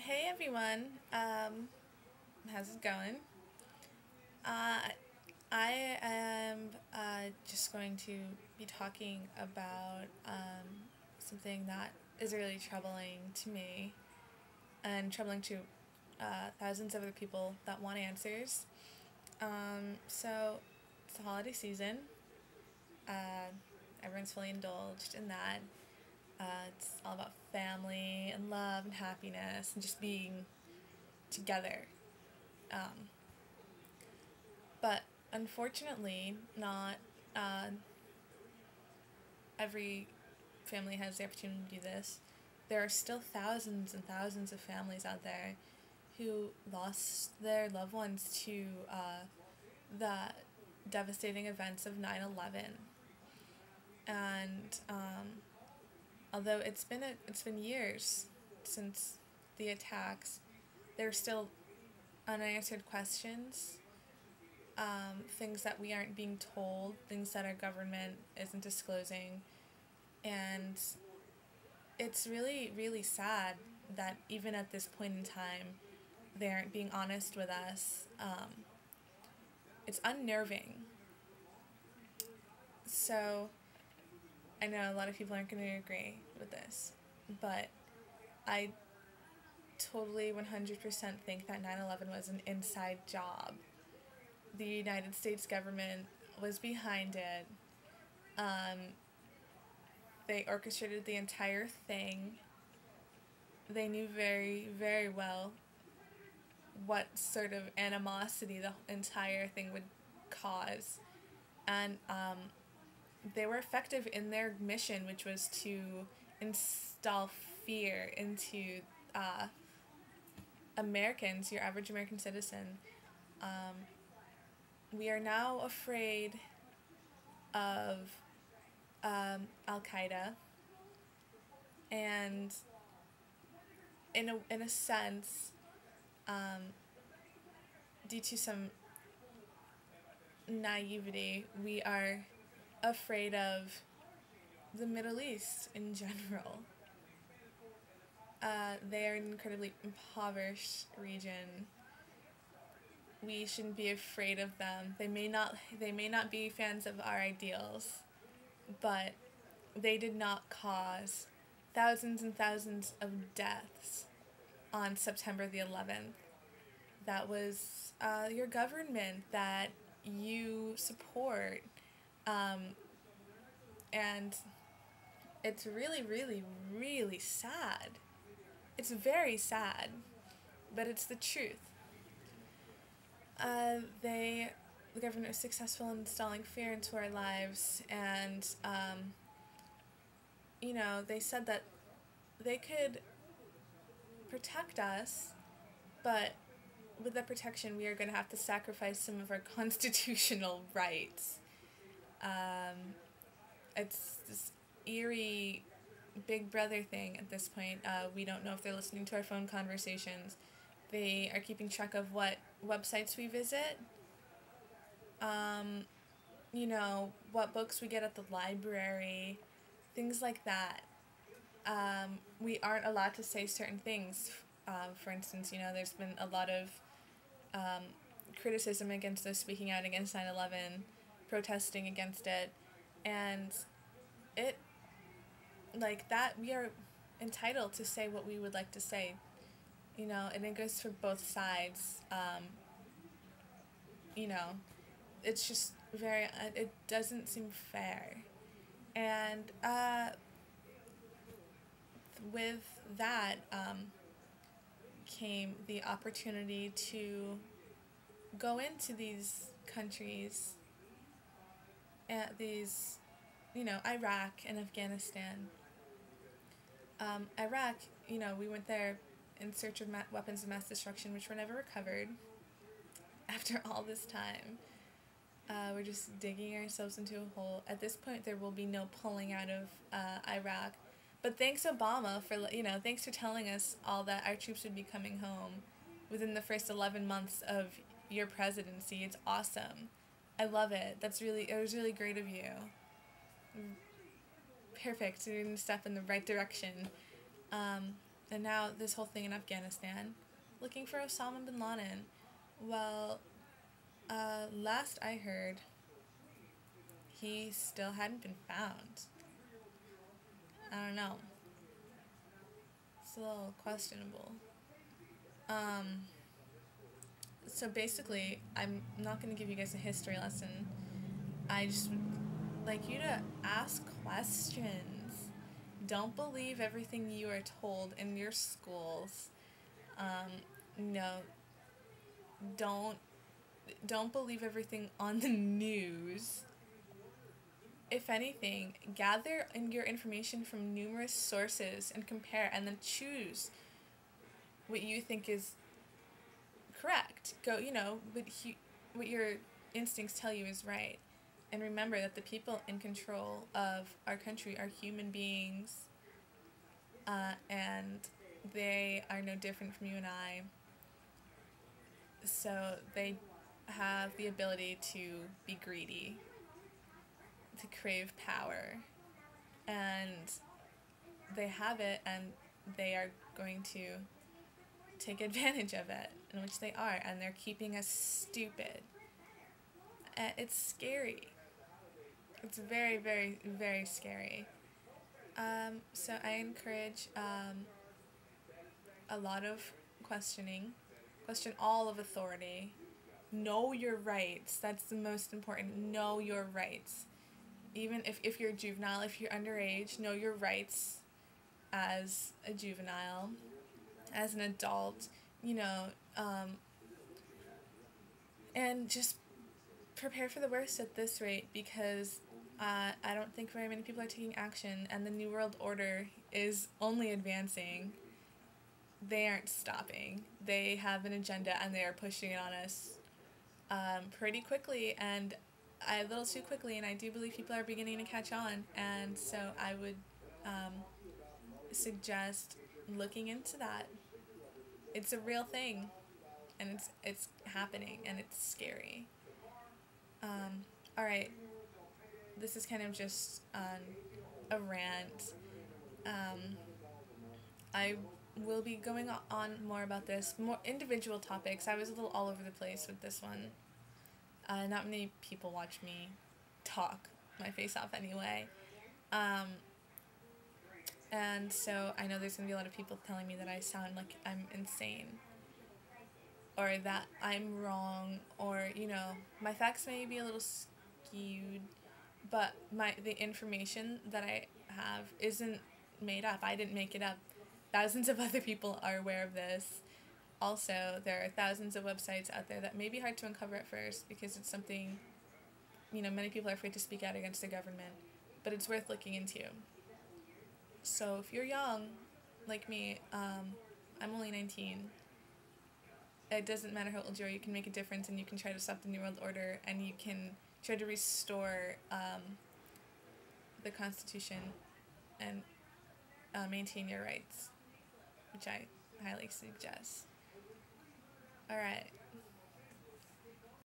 Hey everyone, how's it going? Uh, I am just going to be talking about something that is really troubling to me and troubling to thousands of other people that want answers. So, it's the holiday season. Uh, Everyone's fully indulged in that. It's all about family and love and happiness and just being together. Um, But unfortunately, not uh, every family has the opportunity to do this. There are still thousands and thousands of families out there who lost their loved ones to the devastating events of 9/11. And although it's been years since the attacks, there are still unanswered questions, things that we aren't being told, things that our government isn't disclosing, and it's really, really sad that even at this point in time, they aren't being honest with us. It's unnerving. So, I know a lot of people aren't going to agree with this, but I totally 100% think that 9/11 was an inside job. The United States government was behind it. Um, they orchestrated the entire thing. They knew very, very well what sort of animosity the entire thing would cause. And they were effective in their mission, which was to install fear into uh, Americans, your average American citizen. Um, we are now afraid of Al Qaeda, and in a sense, um, due to some naivety, we are afraid of the Middle East in general. They are an incredibly impoverished region. We shouldn't be afraid of them. They may not be fans of our ideals, but they did not cause thousands and thousands of deaths on September the 11th. That was your government that you support. Um, and it's really, really, really sad. It's very sad, but it's the truth. The government was successful in installing fear into our lives, and they said that they could protect us, but with that protection, we are going to have to sacrifice some of our constitutional rights. Um, it's this eerie Big Brother thing at this point. We don't know if they're listening to our phone conversations. They are keeping track of what websites we visit, um, what books we get at the library, things like that. We aren't allowed to say certain things. For instance, there's been a lot of um, criticism against us speaking out against 9/11, protesting against it, and it, like that, we are entitled to say what we would like to say, and it goes for both sides. You know, it's just it doesn't seem fair. And with that came the opportunity to go into these countries, these, Iraq and Afghanistan. Iraq, we went there in search of weapons of mass destruction, which were never recovered after all this time. We're just digging ourselves into a hole. At this point, there will be no pulling out of Iraq. But thanks, Obama, thanks for telling us all that our troops would be coming home within the first 11 months of your presidency. It's awesome. I love it. It was really great of you. Perfect. You're going to step in the right direction. And now this whole thing in Afghanistan, looking for Osama bin Laden. Well, last I heard, he still hadn't been found. I don't know. It's a little questionable. So basically, I'm not going to give you guys a history lesson. I just would like you to ask questions. Don't believe everything you are told in your schools. No, don't believe everything on the news. If anything, gather your information from numerous sources and compare, and then choose what you think is correct. Go, what your instincts tell you is right. And remember that the people in control of our country are human beings, and they are no different from you and I. So they have the ability to be greedy, to crave power, and they have it, and they are going to take advantage of it, in which they are, and they're keeping us stupid. It's scary. It's very, very, very scary. So I encourage a lot of questioning. Question all of authority. Know your rights. That's the most important. Know your rights. Even if you're a juvenile, if you're underage, know your rights as a juvenile, as an adult, and just prepare for the worst at this rate, because I don't think very many people are taking action, and the New World Order is only advancing. They aren't stopping. They have an agenda, and they are pushing it on us pretty quickly, and a little too quickly, and I do believe people are beginning to catch on, and so I would suggest looking into that. It's a real thing, and it's happening, and it's scary. Alright, this is kind of just a rant. I will be going on more about this, more individual topics. I was a little all over the place with this one. Not many people watch me talk my face off anyway. And so I know there's going to be a lot of people telling me that I sound like I'm insane, or that I'm wrong, or, my facts may be a little skewed, but the information that I have isn't made up. I didn't make it up. Thousands of other people are aware of this. Also, there are thousands of websites out there that may be hard to uncover at first, because it's something, many people are afraid to speak out against the government, but it's worth looking into. So if you're young, like me, I'm only 19. It doesn't matter how old you are, you can make a difference, and you can try to stop the New World Order, and you can try to restore the Constitution and maintain your rights, which I highly suggest. Alright.